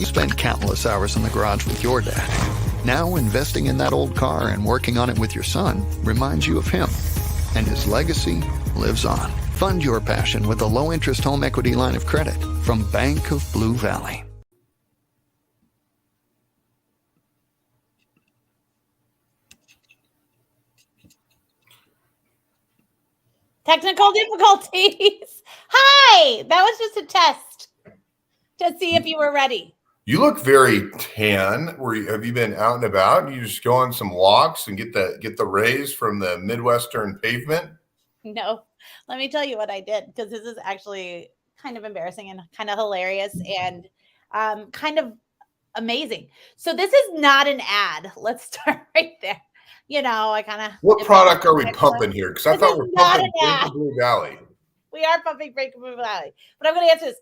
Spent countless hours in the garage with your dad. Now investing in that old car and working on it with your son reminds you of him. And his legacy lives on. Fund your passion with a low-interest home equity line of credit from Bank of Blue Valley. Technical difficulties. Hi, that was just a test to see if you were ready. You look very tan. Have you been out and about? You just go on some walks and get the rays from the Midwestern pavement? No, let me tell you what I did, because this is actually kind of embarrassing and kind of hilarious and kind of amazing. So this is not an ad. Let's start right there. You know, I kind of. What product are we pumping here? Because I thought we're pumping Bank of Blue Valley. We are pumping Pregame Blue Valley, but I'm going to answer this.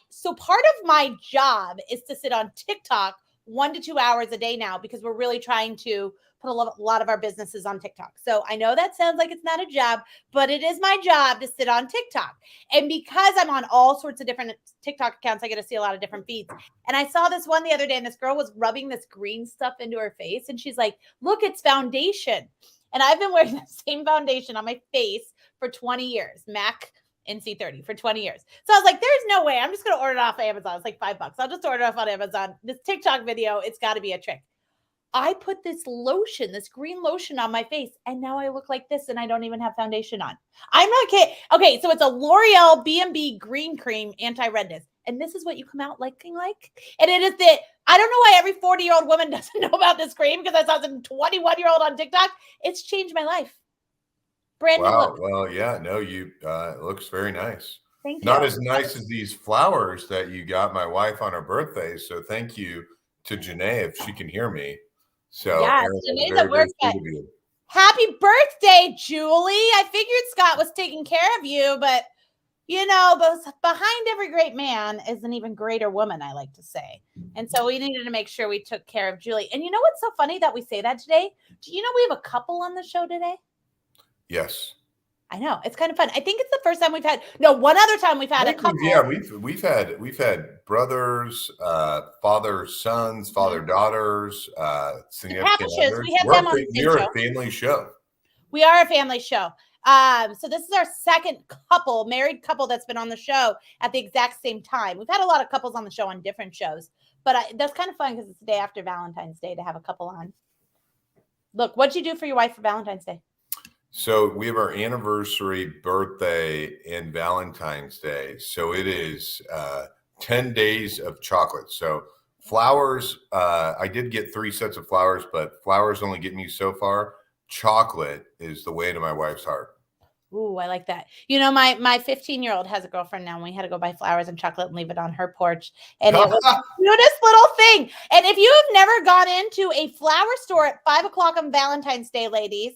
So part of my job is to sit on TikTok 1 to 2 hours a day now, because we're really trying to put a lot of our businesses on TikTok. So I know that sounds like it's not a job, but it is my job to sit on TikTok. And because I'm on all sorts of different TikTok accounts, I get to see a lot of different feeds. And I saw this one the other day, and this girl was rubbing this green stuff into her face. And she's like, look, it's foundation. And I've been wearing the same foundation on my face for 20 years, MAC NC30 for 20 years. So I was like, there's no way. I'm just going to order it off Amazon. It's like $5. I'll just order it off on Amazon. This TikTok video, it's got to be a trick. I put this lotion, this green lotion on my face, and now I look like this, and I don't even have foundation on. I'm not kidding. Okay, so it's a L'Oreal B&B Green Cream Anti-Redness. And this is what you come out looking like. And it is I don't know why every 40-year-old woman doesn't know about this cream, because I saw some 21-year-old on TikTok. It's changed my life. Brand new look. Well, yeah, no, it looks very nice. Thank you. Not as nice as these flowers that you got my wife on her birthday. So thank you to Janae, if she can hear me. So yeah, Janae's at work. Happy birthday, Julie. I figured Scott was taking care of you, but behind every great man is an even greater woman, I like to say. And so we needed to make sure we took care of Julie. And you know what's so funny that we say that today? Do you know we have a couple on the show today? Yes. I know. It's kind of fun. I think it's the first time one other time we've had a couple. Yeah, we've had brothers, father sons, father daughters, significant others. We have them on the We're a family show. We are a family show. So this is our second married couple that's been on the show at the exact same time. We've had a lot of couples on the show on different shows, but that's kind of fun because it's the day after Valentine's Day to have a couple on. Look, what'd you do for your wife for Valentine's Day? So we have our anniversary, birthday, and Valentine's Day. So it is 10 days of chocolate. So flowers, I did get 3 sets of flowers, but flowers only get me so far. Chocolate is the way to my wife's heart. Ooh, I like that. You know, my 15-year-old has a girlfriend now, and we had to go buy flowers and chocolate and leave it on her porch. And it was the cutest little thing. And if you have never gone into a flower store at 5 o'clock on Valentine's Day, ladies,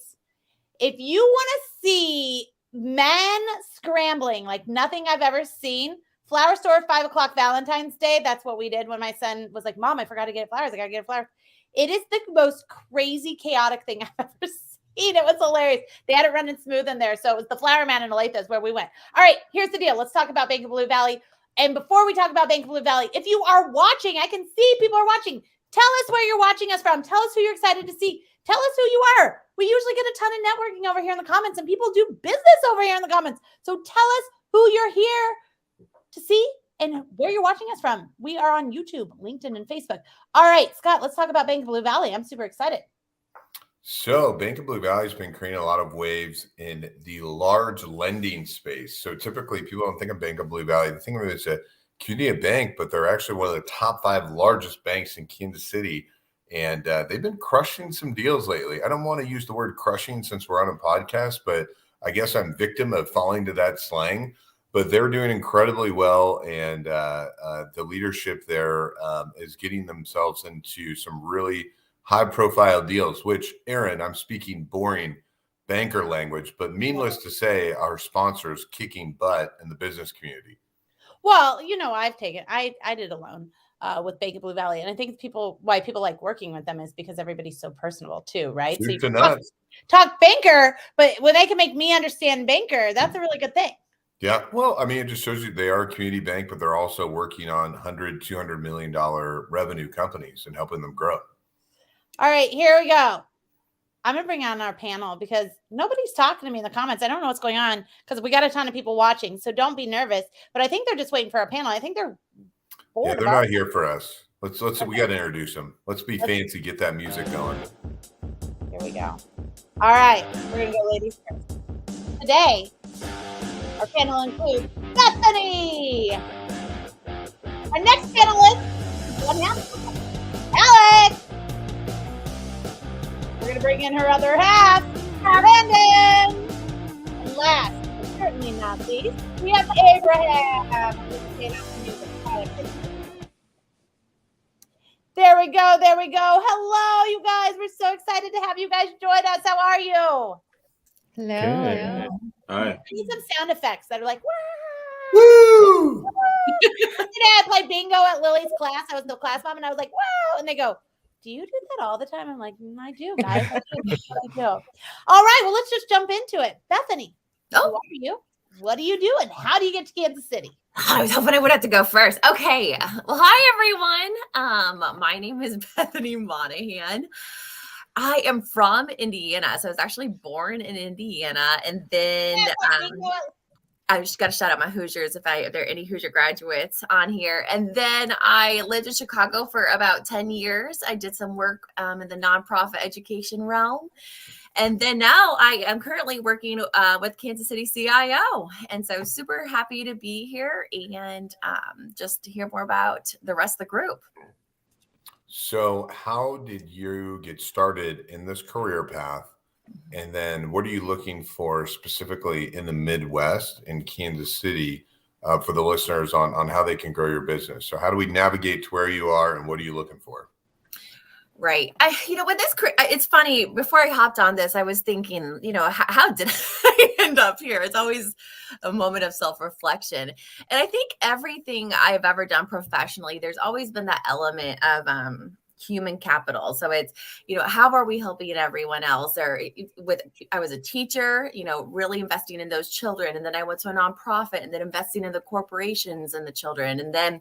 if you want to see men scrambling like nothing I've ever seen, flower store at 5 o'clock Valentine's Day, that's what we did when my son was like, Mom, I forgot to get flowers. I got to get flowers. It is the most crazy, chaotic thing I've ever seen. It was hilarious. They had it running smooth in there. So it was the Flower Man in Olathe is where we went. All right, here's the deal. Let's talk about Bank of Blue Valley. And before we talk about Bank of Blue Valley, if you are watching, I can see people are watching. Tell us where you're watching us from. Tell us who you're excited to see. Tell us who you are. We usually get a ton of networking over here in the comments, and people do business over here in the comments. So tell us who you're here to see and where you're watching us from. We are on YouTube, LinkedIn, and Facebook. All right, Scott, let's talk about Bank of Blue Valley. I'm super excited. So Bank of Blue Valley has been creating a lot of waves in the large lending space. So typically people don't think of Bank of Blue Valley. They think of it as a community bank, but they're actually one of the top 5 largest banks in Kansas City. And they've been crushing some deals lately. I don't want to use the word crushing since we're on a podcast, but I guess I'm victim of falling to that slang. But they're doing incredibly well, and the leadership there is getting themselves into some really high-profile deals, which, Aaron, I'm speaking boring banker language, but needless to say, our sponsors kicking butt in the business community. Well, I did a loan with Bank of Blue Valley, and I think why people like working with them is because everybody's so personable too, right? So you can talk banker, but when they can make me understand banker, that's a really good thing. Yeah. Well, I mean, it just shows you they are a community bank, but they're also working on $100-200 million revenue companies and helping them grow. All right, here we go. I'm going to bring on our panel because nobody's talking to me in the comments. I don't know what's going on because we got a ton of people watching. So don't be nervous. But I think they're just waiting for our panel. I think they're bored. Yeah, they're not here for us. Let's okay. We got to introduce them. Let's be fancy. Get that music going. Here we go. All right. We're going to go ladies first. Today, our panel includes Bethany. Our next panelist is Alex. We're going to bring in her other half, Brandon. And last, but certainly not least, we have Abraham. There we go. There we go. Hello, you guys. We're so excited to have you guys join us. How are you? Hello. Hi. I need some sound effects that are like, woo! Today I played bingo at Lily's class. I was the class mom, and I was like, wow. And they go, do you do that all the time? I'm like, I do, guys. I do. All right. Well, let's just jump into it. Bethany, who are you? What do you do? And how do you get to Kansas City? I was hoping I would have to go first. Okay. Well, hi, everyone. My name is Bethany Monahan. I am from Indiana. So I was actually born in Indiana. And then I just got to shout out my Hoosiers if there are any Hoosier graduates on here. And then I lived in Chicago for about 10 years. I did some work in the nonprofit education realm. And then now I am currently working with KansasCiTIO. And so super happy to be here and just to hear more about the rest of the group. So how did you get started in this career path? And then what are you looking for specifically in the Midwest in Kansas City for the listeners on how they can grow your business? So how do we navigate to where you are and what are you looking for? Right. With this, it's funny. Before I hopped on this, I was thinking, how did I end up here? It's always a moment of self-reflection. And I think everything I've ever done professionally, there's always been that element of human capital. So it's, how are we helping everyone else? I was a teacher, really investing in those children. And then I went to a nonprofit and then investing in the corporations and the children. And then,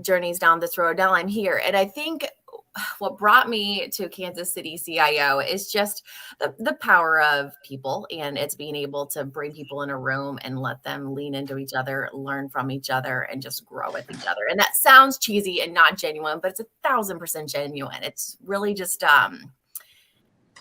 journeys down this road. Now I'm here. And I think what brought me to KansasCiTIO is just the power of people, and it's being able to bring people in a room and let them lean into each other, learn from each other, and just grow with each other. And that sounds cheesy and not genuine, but it's 1,000% genuine. It's really just,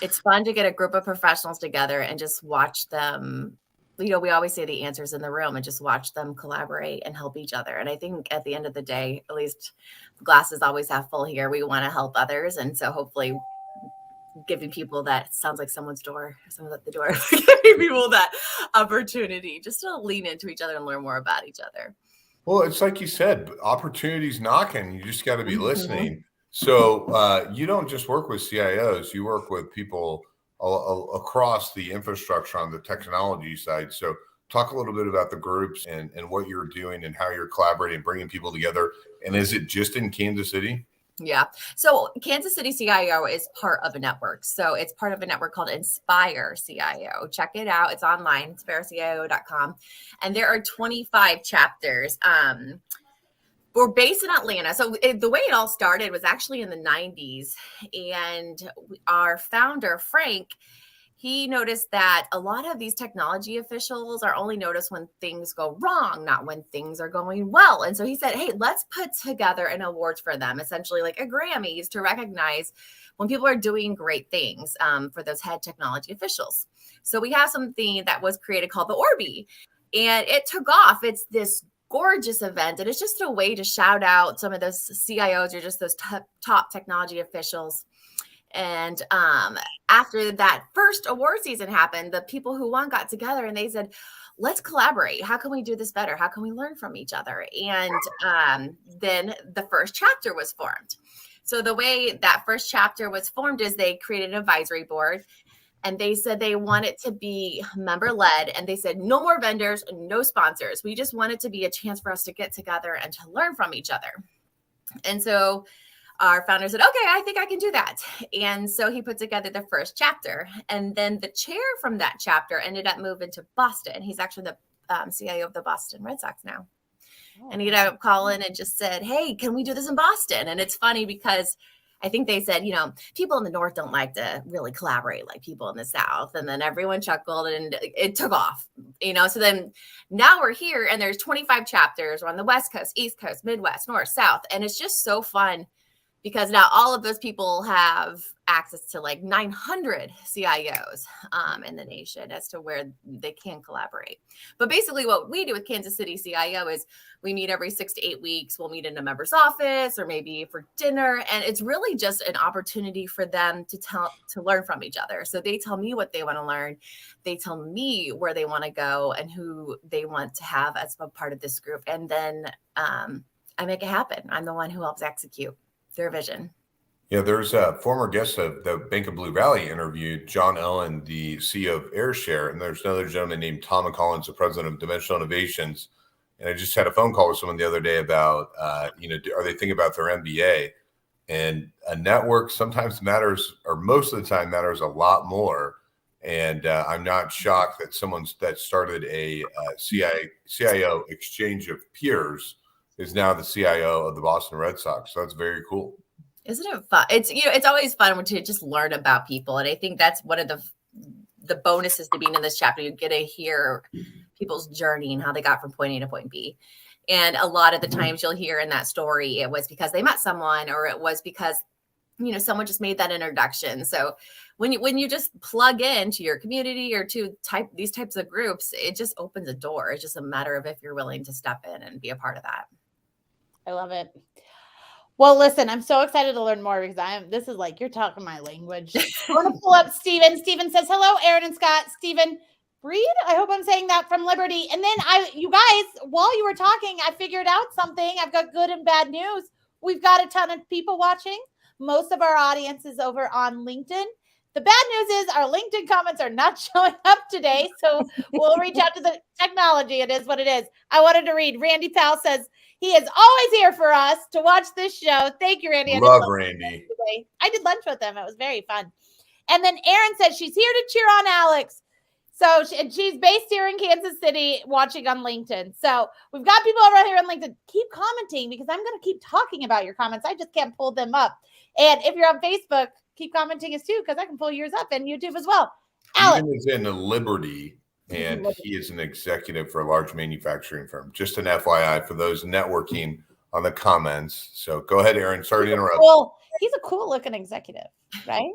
it's fun to get a group of professionals together and just watch them. We always say the answer's in the room and just watch them collaborate and help each other. And I think at the end of the day, at least the glass is always half full here. We want to help others. And so hopefully giving people that sounds like someone's at the door, giving people that opportunity just to lean into each other and learn more about each other. Well, it's like you said, opportunities knocking. You just got to be listening. So you don't just work with CIOs, you work with people across the infrastructure on the technology side. So talk a little bit about the groups and what you're doing and how you're collaborating, bringing people together. And is it just in Kansas City? Yeah. So KansasCiTIO is part of a network. So it's part of a network called InspireCIO. Check it out. It's online, InspireCIO.com. And there are 25 chapters. We're based in Atlanta. So the way it all started was actually in the 90s. And our founder, Frank, he noticed that a lot of these technology officials are only noticed when things go wrong, not when things are going well. And so he said, hey, let's put together an award for them, essentially like a Grammys, to recognize when people are doing great things for those head technology officials. So we have something that was created called the Orby. And it took off. It's this gorgeous event. And it's just a way to shout out some of those CIOs or just those top technology officials. And after that first award season happened, the people who won got together and they said, let's collaborate. How can we do this better? How can we learn from each other? And then the first chapter was formed. So the way that first chapter was formed is they created an advisory board, and they said they want it to be member led. And they said, no more vendors, no sponsors. We just want it to be a chance for us to get together and to learn from each other. And so our founder said, okay, I think I can do that. And so he put together the first chapter. And then the chair from that chapter ended up moving to Boston. He's actually the CIO of the Boston Red Sox now. And he ended up calling and just said, hey, can we do this in Boston? And it's funny because I think they said, people in the North don't like to really collaborate like people in the South. And then everyone chuckled and it took off, So then now we're here and there's 25 chapters. We're on the West Coast, East Coast, Midwest, North, South. And it's just so fun because now all of those people have access to like 900 CIOs in the nation as to where they can collaborate. But basically what we do with KansasCityCIO is we meet every 6 to 8 weeks. We'll meet in a member's office or maybe for dinner. And it's really just an opportunity for them to learn from each other. So they tell me what they want to learn. They tell me where they want to go and who they want to have as a part of this group. And then I make it happen. I'm the one who helps execute their vision. Yeah, there's a former guest of the Bank of Blue Valley interviewed, John Ellen, the CEO of AirShare, and there's another gentleman named Tom Collins, the president of Dimensional Innovations. And I just had a phone call with someone the other day about, are they thinking about their MBA? And a network sometimes matters, or most of the time matters a lot more. And I'm not shocked that someone that started a CIO exchange of peers is now the CIO of the Boston Red Sox. So that's very cool. Isn't it fun? It's always fun to just learn about people. And I think that's one of the bonuses to being in this chapter. You get to hear people's journey and how they got from point A to point B. And a lot of the times you'll hear in that story, it was because they met someone, or it was because, someone just made that introduction. So when you just plug into your community or to these types of groups, it just opens a door. It's just a matter of if you're willing to step in and be a part of that. I love it. Well, listen, I'm so excited to learn more because this is like, you're talking my language. I want to pull up Steven. Steven says, hello, Aaron and Scott. Steven Breed, I hope I'm saying that, from Liberty. And then you guys, while you were talking, I figured out something. I've got good and bad news. We've got a ton of people watching. Most of our audience is over on LinkedIn. The bad news is our LinkedIn comments are not showing up today, so we'll reach out to the technology. It is what it is. I wanted to read. Randy Powell says he is always here for us to watch this show. Thank you, Randy. Love Randy. I did lunch with him. It was very fun. And then Erin says she's here to cheer on Alex. So she's based here in Kansas City, watching on LinkedIn. So we've got people over here on LinkedIn. Keep commenting because I'm going to keep talking about your comments. I just can't pull them up. And if you're on Facebook, keep commenting us too, because I can pull yours up, and YouTube as well. Alex is in Liberty, and he is an executive for a large manufacturing firm. Just an FYI for those networking on the comments. So go ahead, Aaron. Sorry to interrupt. Well, he's a cool looking executive, right?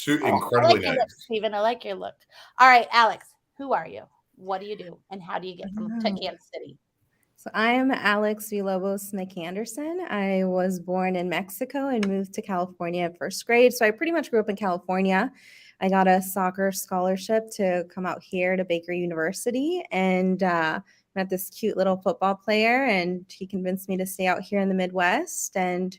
Incredibly nice. Look, Stephen, I like your look. All right, Alex, who are you? What do you do? And how do you get to Kansas City? So I am Alex Villalobos-McAnderson. I was born in Mexico and moved to California at first grade. So I pretty much grew up in California. I got a soccer scholarship to come out here to Baker University, and met this cute little football player, and he convinced me to stay out here in the Midwest. And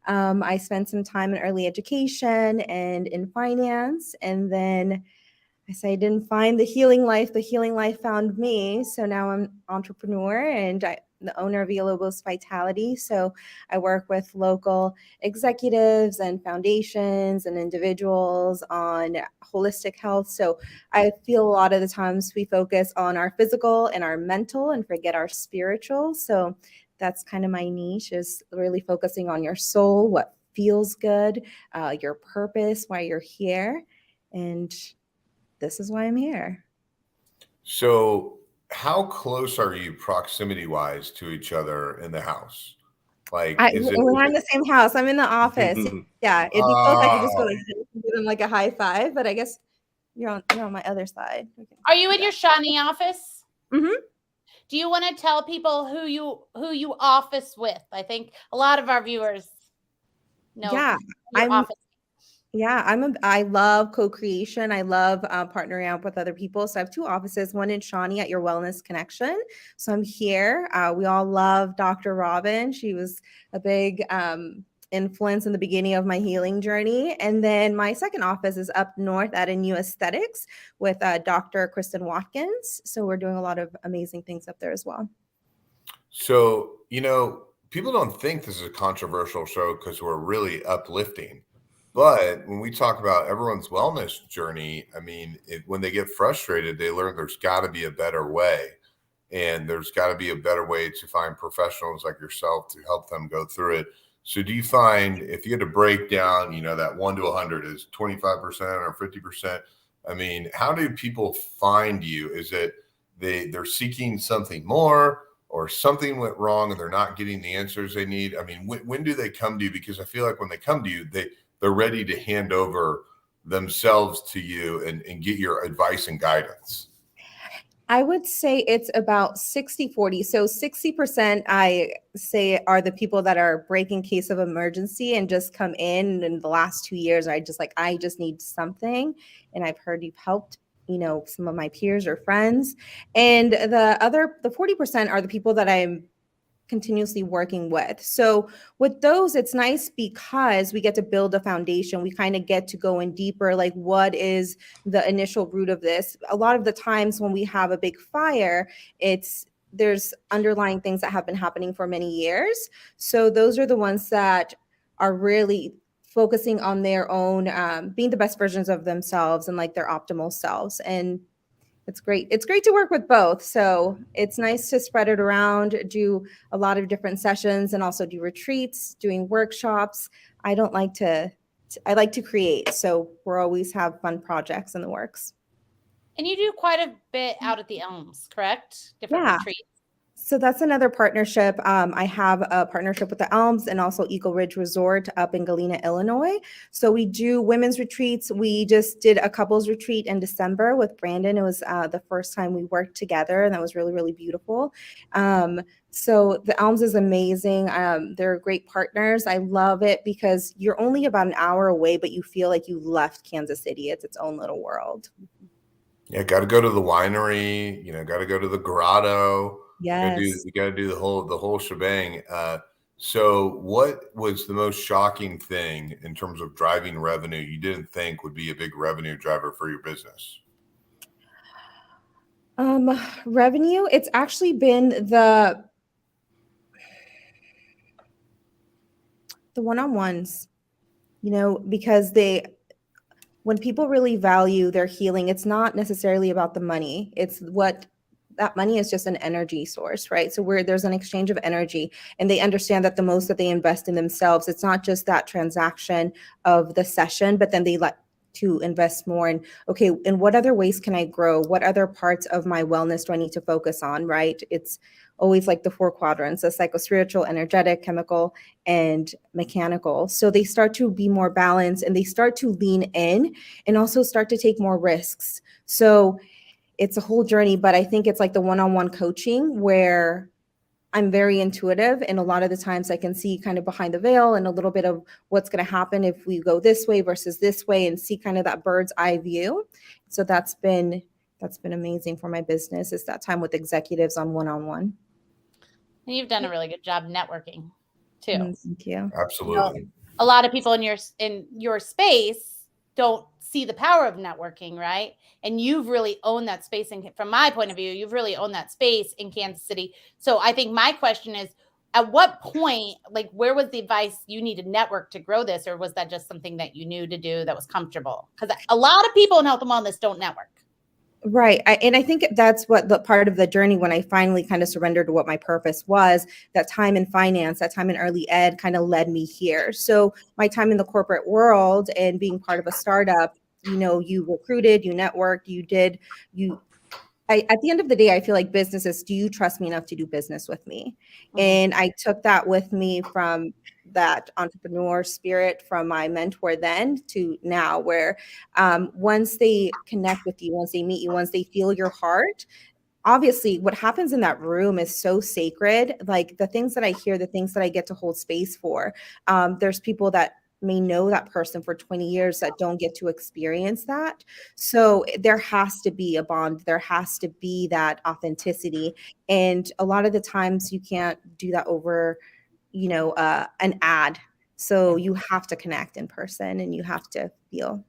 I spent some time in early education and in finance, and then I didn't find the healing life. The healing life found me. So now I'm an entrepreneur and the owner of Villobos Vitality. So I work with local executives and foundations and individuals on holistic health. So I feel a lot of the times we focus on our physical and our mental and forget our spiritual. So that's kind of my niche, is really focusing on your soul, what feels good, your purpose, why you're here. And this is why I'm here. So how close are you proximity-wise to each other in the house? We're in the same house. I'm in the office. Yeah, it'd be cool if I could just go give them like a high five, but I guess you're on my other side. Are you in your Shawnee office? Mm-hmm. Do you want to tell people who you office with? I think a lot of our viewers know your office. Yeah, I love co-creation. I love partnering up with other people. So I have two offices, one in Shawnee at Your Wellness Connection. So I'm here. We all love Dr. Robin. She was a big influence in the beginning of my healing journey. And then my second office is up north at a New Aesthetics with Dr. Kristen Watkins. So we're doing a lot of amazing things up there as well. So, people don't think this is a controversial show because we're really uplifting. But when we talk about everyone's wellness journey, I mean, when they get frustrated, they learn there's got to be a better way. And there's got to be a better way to find professionals like yourself to help them go through it. So do you find, if you had to break down, that 1 to 100 is 25% or 50%? I mean, how do people find you? Is it they're seeking something more, or something went wrong and they're not getting the answers they need? I mean, when do they come to you? Because I feel like when they come to you, they're ready to hand over themselves to you and get your advice and guidance. I would say it's about 60-40. So 60% I say are the people that are breaking case of emergency and just come in the last 2 years. I just need something. And I've heard you've helped, some of my peers or friends. And the 40% are the people that I'm continuously working with. So with those, it's nice because we get to build a foundation. We kind of get to go in deeper, like what is the initial root of this? A lot of the times when we have a big fire, there's underlying things that have been happening for many years. So those are the ones that are really focusing on their own, being the best versions of themselves and like their optimal selves. And it's great. It's great to work with both. So it's nice to spread it around, do a lot of different sessions, and also do retreats, doing workshops. I like to create. So we're always have fun projects in the works. And you do quite a bit out at the Elms, correct? Different retreats. So that's another partnership. I have a partnership with the Elms and also Eagle Ridge Resort up in Galena, Illinois. So we do women's retreats. We just did a couples retreat in December with Brandon. It was the first time we worked together, and that was really, really beautiful. So the Elms is amazing. They're great partners. I love it because you're only about an hour away, but you feel like you left Kansas City. It's its own little world. Yeah, got to go to the winery. Got to go to the grotto. Yes. You got to do the whole shebang. So what was the most shocking thing in terms of driving revenue you didn't think would be a big revenue driver for your business? Revenue, it's actually been the one-on-ones, because when people really value their healing, it's not necessarily about the money. It's that money is just an energy source, right? So there's an exchange of energy, and they understand that the most that they invest in themselves, it's not just that transaction of the session, but then they like to invest more in, okay, in what other ways can I grow? What other parts of my wellness do I need to focus on, right? It's always like the 4 quadrants, the psychospiritual, energetic, chemical, and mechanical. So they start to be more balanced, and they start to lean in and also start to take more risks. So it's a whole journey, but I think it's like the one-on-one coaching where I'm very intuitive, and a lot of the times I can see kind of behind the veil and a little bit of what's going to happen if we go this way versus this way, and see kind of that bird's eye view. So that's been amazing for my business, is that time with executives on one-on-one. And you've done a really good job networking too. Thank you. Absolutely. A lot of people in your space don't see the power of networking, right? And you've really owned that space. And from my point of view, you've really owned that space in Kansas City. So I think my question is, at what point, like, where was the advice you need to network to grow this? Or was that just something that you knew to do that was comfortable? Because a lot of people in health and wellness don't network. Right. And I think that's what the part of the journey when I finally kind of surrendered to what my purpose was, that time in finance, that time in early ed kind of led me here. So my time in the corporate world and being part of a startup, you recruited, you networked, at the end of the day, I feel like businesses, do you trust me enough to do business with me? Mm-hmm. And I took that with me from that entrepreneur spirit from my mentor then to now, where once they connect with you, once they meet you, once they feel your heart, obviously what happens in that room is so sacred. Like the things that I hear, the things that I get to hold space for. There's people that may know that person for 20 years that don't get to experience that. So there has to be a bond. There has to be that authenticity. And a lot of the times you can't do that over, an ad. So you have to connect in person and you have to feel.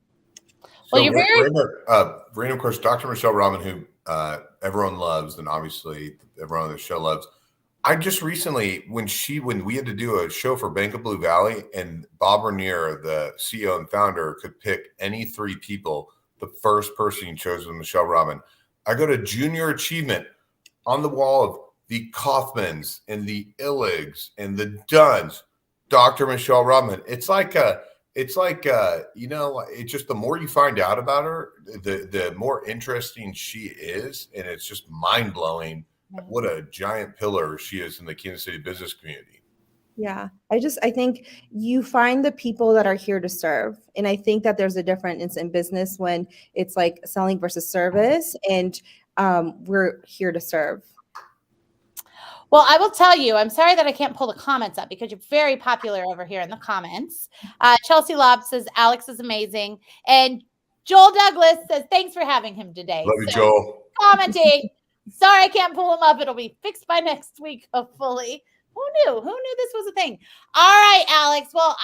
Well, you're very. Verena, of course, Dr. Michelle Rahman, who everyone loves, and obviously everyone on the show loves. I just recently, when we had to do a show for Bank of Blue Valley, and Bob Rainier, the CEO and founder, could pick any three people, the first person he chose was Michelle Rahman. I go to Junior Achievement on the wall of the Kaufmans and the Illigs and the Dunns, Dr. Michelle Rahman. It's just the more you find out about her, the more interesting she is. And it's just mind blowing what a giant pillar she is in the Kansas City business community. Yeah, I think you find the people that are here to serve. And I think that there's a difference in business when it's like selling versus service. And we're here to serve. Well, I will tell you, I'm sorry that I can't pull the comments up because you're very popular over here in the comments. Chelsea Lobb says, Alex is amazing. And Joel Douglas says, thanks for having him today. Love you, Joel. Commenting. Sorry, I can't pull him up. It'll be fixed by next week, hopefully. Who knew this was a thing? All right, Alex. Well,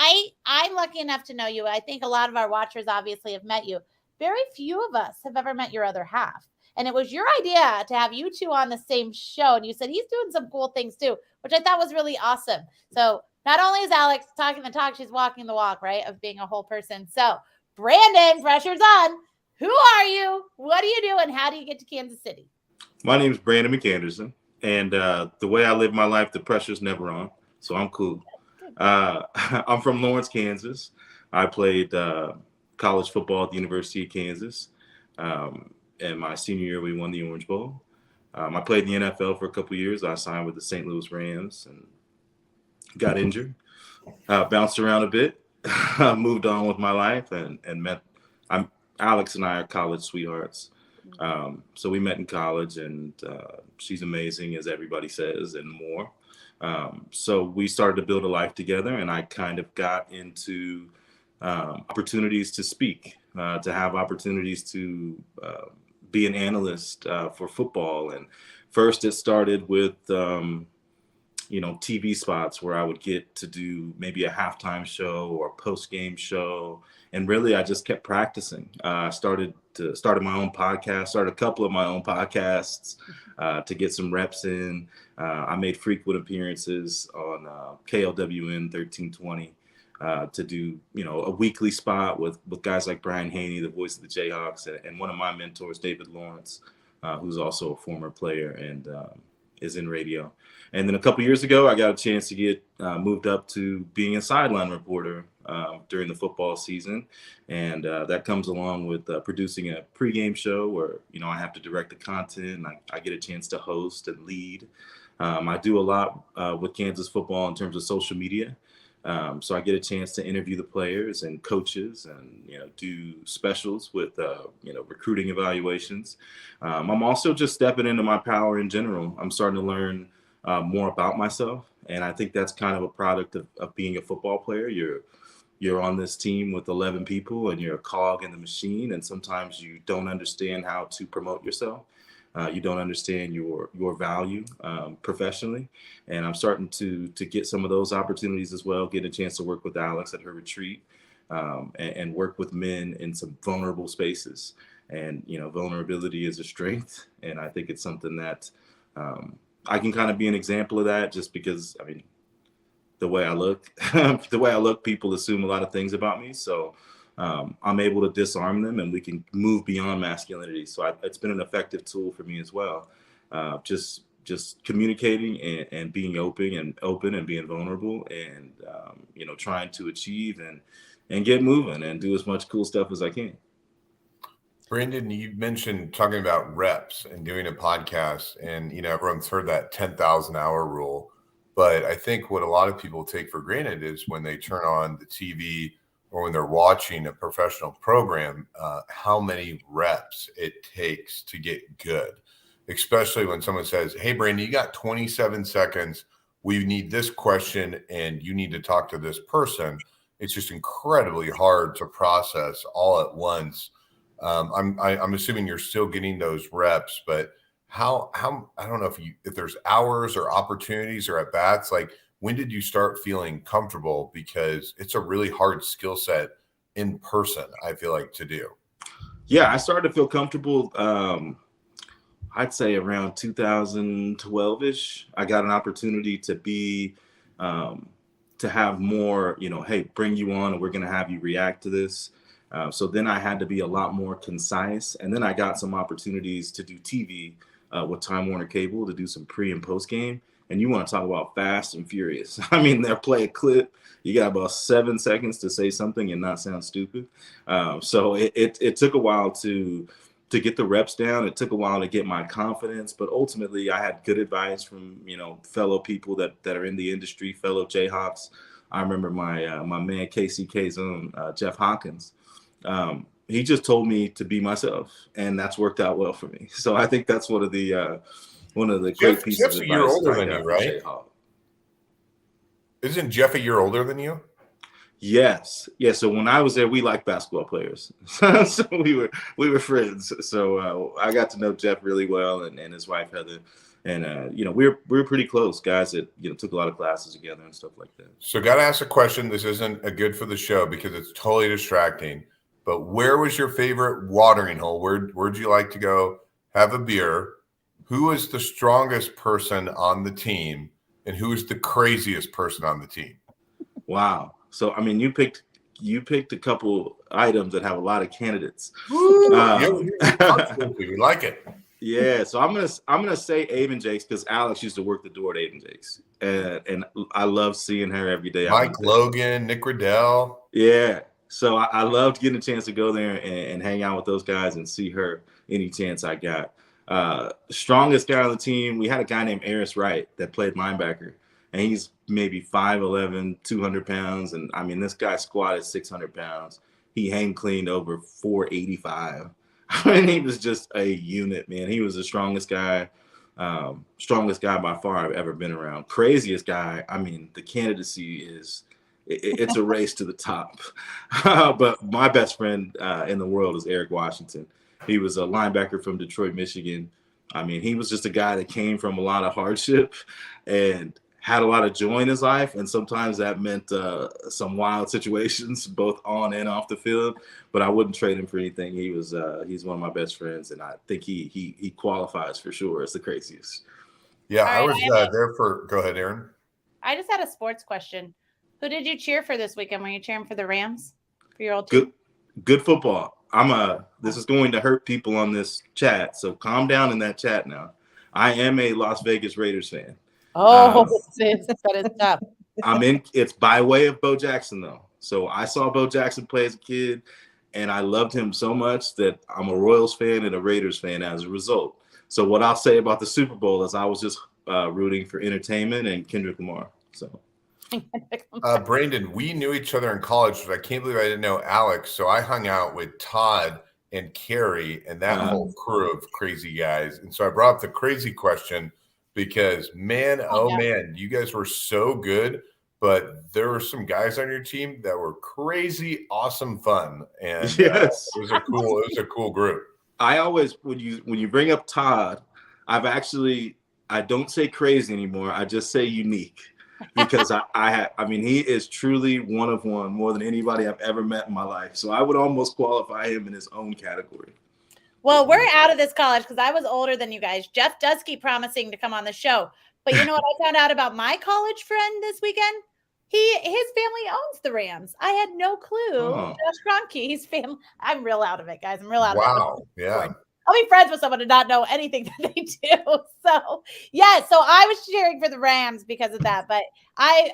I'm lucky enough to know you. I think a lot of our watchers obviously have met you. Very few of us have ever met your other half. And it was your idea to have you two on the same show. And you said he's doing some cool things too, which I thought was really awesome. So not only is Alex talking the talk, she's walking the walk, right, of being a whole person. So Brandon, pressure's on. Who are you? What do you do? And how do you get to Kansas City? My name is Brandon McAnderson. And the way I live my life, the pressure's never on. So I'm cool. I'm from Lawrence, Kansas. I played college football at the University of Kansas. And my senior year, we won the Orange Bowl. I played in the NFL for a couple of years. I signed with the St. Louis Rams and got injured. Bounced around a bit, moved on with my life, and met. Alex and I are college sweethearts. So we met in college, and she's amazing, as everybody says, and more. So we started to build a life together, and I kind of got into opportunities to speak, to have opportunities to be an analyst for football. And first it started with, TV spots where I would get to do maybe a halftime show or a post-game show. And really, I just kept practicing. I started my own podcast, started a couple of my own podcasts to get some reps in. I made frequent appearances on KLWN 1320 to do, a weekly spot with guys like Brian Haney, the voice of the Jayhawks, and one of my mentors, David Lawrence, who's also a former player and is in radio. And then a couple years ago, I got a chance to get moved up to being a sideline reporter during the football season. And that comes along with producing a pregame show where, I have to direct the content. And I get a chance to host and lead. I do a lot with Kansas football in terms of social media. So I get a chance to interview the players and coaches and, do specials with, recruiting evaluations. I'm also just stepping into my power in general. I'm starting to learn more about myself. And I think that's kind of a product of being a football player. You're on this team with 11 people and you're a cog in the machine. And sometimes you don't understand how to promote yourself. You don't understand your value professionally. And I'm starting to get some of those opportunities as well, get a chance to work with Alex at her retreat and work with men in some vulnerable spaces. And, vulnerability is a strength. And I think it's something that I can kind of be an example of that just because, the way I look, people assume a lot of things about me. So I'm able to disarm them and we can move beyond masculinity. So it's been an effective tool for me as well. Just communicating and being open and being vulnerable and, trying to achieve and get moving and do as much cool stuff as I can. Brandon, you mentioned talking about reps and doing a podcast and, everyone's heard that 10,000 hour rule. But I think what a lot of people take for granted is when they turn on the TV or when they're watching a professional program, how many reps it takes to get good. especially when someone says, hey, Brandon, you got 27 seconds. We need this question and you need to talk to this person. It's just incredibly hard to process all at once. I'm assuming you're still getting those reps, but how I don't know if there's hours or opportunities or at bats, like when did you start feeling comfortable? Because it's a really hard skill set in person, I feel like, to do. Yeah, I started to feel comfortable. I'd say around 2012-ish. I got an opportunity to be to have more, hey, bring you on and we're going to have you react to this. So then I had to be a lot more concise. And then I got some opportunities to do TV with Time Warner Cable to do some pre and post game. And you want to talk about fast and furious. I mean, they'll play a clip. You got about 7 seconds to say something and not sound stupid. So it took a while to get the reps down. It took a while to get my confidence, but ultimately I had good advice from, fellow people that are in the industry, fellow Jayhawks. I remember my man KCK's own Jeff Hawkins. He just told me to be myself, and that's worked out well for me. So I think that's one of the great pieces Jeff's of a year advice older I than got you, from right? Jayhawk. Isn't Jeff a year older than you? Yes. Yeah. So when I was there, we liked basketball players. So we were friends. So I got to know Jeff really well and his wife Heather. And we were pretty close guys that took a lot of classes together and stuff like that. So got to ask a question. This isn't a good for the show because it's totally distracting. But where was your favorite watering hole? Where'd you like to go have a beer? Who is the strongest person on the team, and who is the craziest person on the team? Wow. So I mean, you picked a couple items that have a lot of candidates. We like it. Yeah. So I'm gonna say Abe and Jakes because Alex used to work the door at Abe and Jakes, and I love seeing her every day. Mike Logan, Nick Riddell. Yeah. So I loved getting a chance to go there and hang out with those guys and see her any chance I got. Strongest guy on the team, we had a guy named Aris Wright that played linebacker, and he's maybe 5'11", 200 pounds. And I mean, this guy squatted 600 pounds. He hang cleaned over 485. I mean, he was just a unit, man. He was the strongest guy by far I've ever been around. Craziest guy. I mean, the candidacy it's a race to the top. But my best friend in the world is Eric Washington. He was a linebacker from Detroit, Michigan. I mean, he was just a guy that came from a lot of hardship and had a lot of joy in his life. And sometimes that meant some wild situations, both on and off the field. But I wouldn't trade him for anything. He's one of my best friends, and I think he qualifies for sure as the craziest. Yeah, All right, I was there for. Go ahead, Aaron. I just had a sports question. Who did you cheer for this weekend? Were you cheering for the Rams? For your old team? Good football. This is going to hurt people on this chat, so calm down in that chat now. I am a Las Vegas Raiders fan. Oh, that is tough. It's by way of Bo Jackson though. So I saw Bo Jackson play as a kid, and I loved him so much that I'm a Royals fan and a Raiders fan as a result. So what I'll say about the Super Bowl is I was just rooting for entertainment and Kendrick Lamar. So. Brandon, we knew each other in college, but I can't believe I didn't know Alex. So I hung out with Todd and Carrie and that whole crew of crazy guys. And so I brought up the crazy question because, man, man, you guys were so good, but there were some guys on your team that were crazy, awesome fun. And yes, it was a cool group. I always, when you bring up Todd, I don't say crazy anymore. I just say unique. Because I mean, he is truly one of one, more than anybody I've ever met in my life. So I would almost qualify him in his own category. Well, we're out of this college because I was older than you guys. Jeff does keep promising to come on the show. But you know what I found out about my college friend this weekend? His family owns the Rams. I had no clue. Oh. Josh Kroenke, his family. I'm real out of it, guys. I'm real out of it. Wow. Yeah. I'll be friends with someone and not know anything that they do. So, yeah. So I was cheering for the Rams because of that. But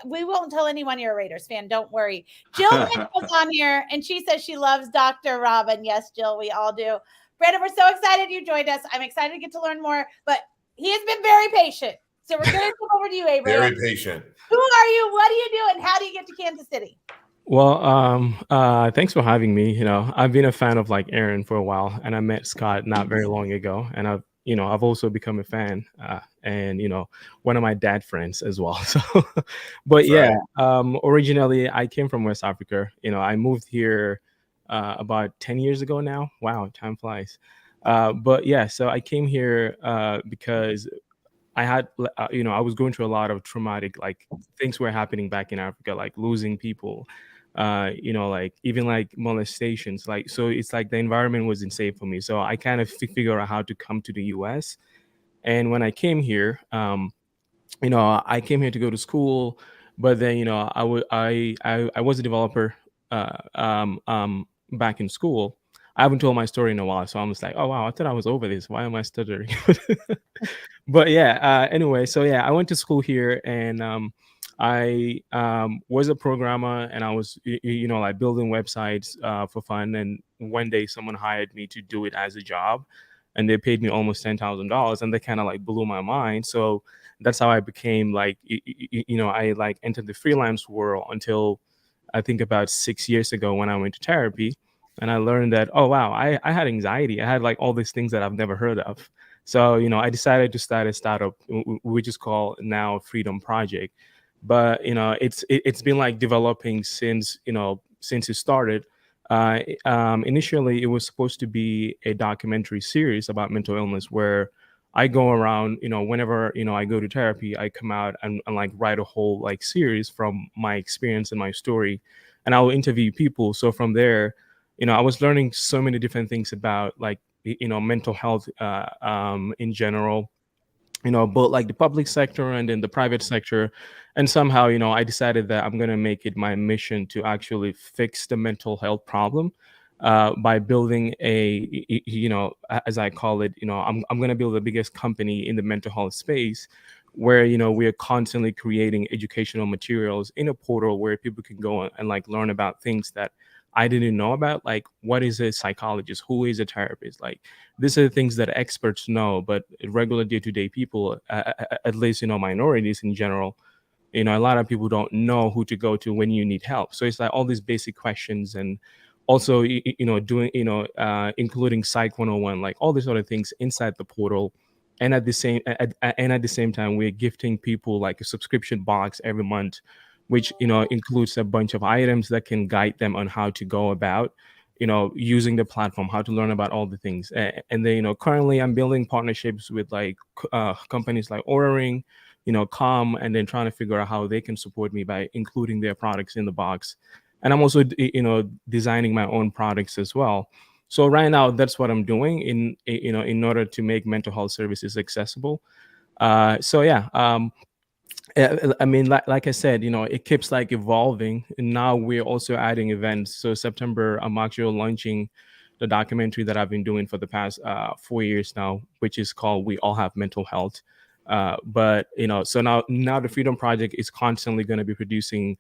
we won't tell anyone you're a Raiders fan. Don't worry. Jill was on here, and she says she loves Dr. Robin. Yes, Jill, we all do. Brandon, we're so excited you joined us. I'm excited to get to learn more. But he has been very patient. So we're going to come over to you, Abraham. Very patient. Who are you? What do you do? And how do you get to Kansas City? Well, thanks for having me. I've been a fan of Aaron for a while, and I met Scott not very long ago, and I've I've also become a fan, and one of my dad friends as well. So, but That's originally I came from West Africa. I moved here about 10 years ago now. Wow, time flies. But yeah, so I came here because I had, I was going through a lot of traumatic, like things were happening back in Africa, like losing people, like even like molestations. Like, so it's like the environment wasn't safe for me. So I kind of figure out how to come to the US. And when I came here, I came here to go to school, but then, I was a developer, back in school. I haven't told my story in a while, so I'm just like, oh wow, I thought I was over this. Why am I stuttering? But yeah, anyway, so yeah, I went to school here, and I was a programmer, and I was like building websites for fun. And one day someone hired me to do it as a job, and they paid me almost $10,000, and they kind of like blew my mind. So that's how I became like I like entered the freelance world until I think about 6 years ago when I went to therapy. And I learned that, oh wow, I had anxiety. I had like all these things that I've never heard of. So, I decided to start a startup, which is called now Freedom Project. But, it's been like developing since it started. Initially, it was supposed to be a documentary series about mental illness where I go around, whenever, I go to therapy, I come out and like write a whole like series from my experience and my story, and I will interview people. So from there, I was learning so many different things about like, mental health in general, both like the public sector and then the private sector. And somehow, I decided that I'm going to make it my mission to actually fix the mental health problem by building as I call it, I'm going to build the biggest company in the mental health space where, we are constantly creating educational materials in a portal where people can go and like learn about things that I didn't know about, like what is a psychologist, who is a therapist, like these are the things that experts know, but regular day-to-day people, at least minorities in general, a lot of people don't know who to go to when you need help. So it's like all these basic questions, and also doing including Psych 101, like all these other things inside the portal. And at the same time, we're gifting people like a subscription box every month, which includes a bunch of items that can guide them on how to go about using the platform, how to learn about all the things. And then currently I'm building partnerships with like companies like Ordering, Calm, and then trying to figure out how they can support me by including their products in the box. And I'm also designing my own products as well. So right now that's what I'm doing in order to make mental health services accessible. So yeah, I mean, like I said, it keeps like evolving, and now we're also adding events. So September, I'm actually launching the documentary that I've been doing for the past 4 years now, which is called "We All Have Mental Health." But so now the Freedom Project is constantly going to be producing,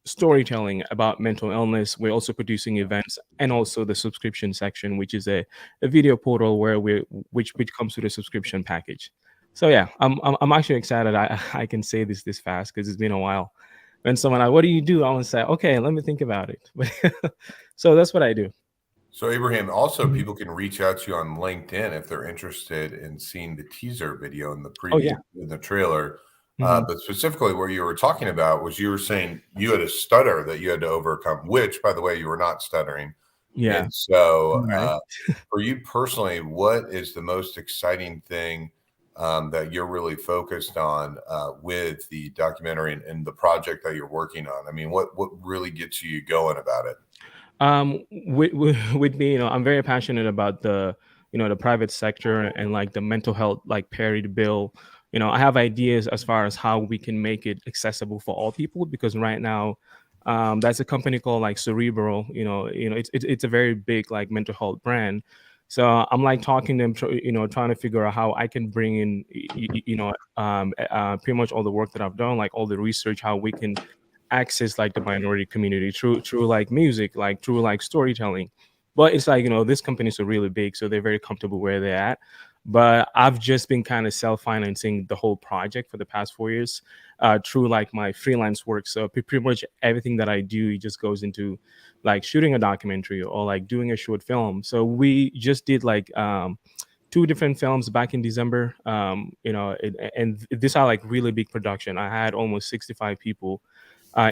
storytelling about mental illness. We're also producing events, and also the subscription section, which is a video portal where which comes with a subscription package. So yeah, I'm actually excited. I can say this fast because it's been a while. When someone like, what do you do? I want to say, okay, let me think about it. So that's what I do. So Abraham, also people can reach out to you on LinkedIn if they're interested in seeing the teaser video and the preview in the trailer. But specifically what you were talking about was you were saying you had a stutter that you had to overcome, which by the way, you were not stuttering. Yeah. And so for you personally, what is the most exciting thing that you're really focused on with the documentary and the project that you're working on? I mean, what really gets you going about it? With me, I'm very passionate about the private sector and like the mental health like parity bill. I have ideas as far as how we can make it accessible for all people, because right now that's a company called like Cerebral. It's a very big like mental health brand. So I'm like talking to them, trying to figure out how I can bring in, pretty much all the work that I've done, like all the research, how we can access like the minority community through like music, like through like storytelling. But it's like, these companies are really big, so they're very comfortable where they're at. But I've just been kind of self-financing the whole project for the past 4 years through like my freelance work. So pretty much everything that I do just goes into like shooting a documentary or like doing a short film. So we just did like 2 different films back in December. And these are like really big production. I had almost 65 people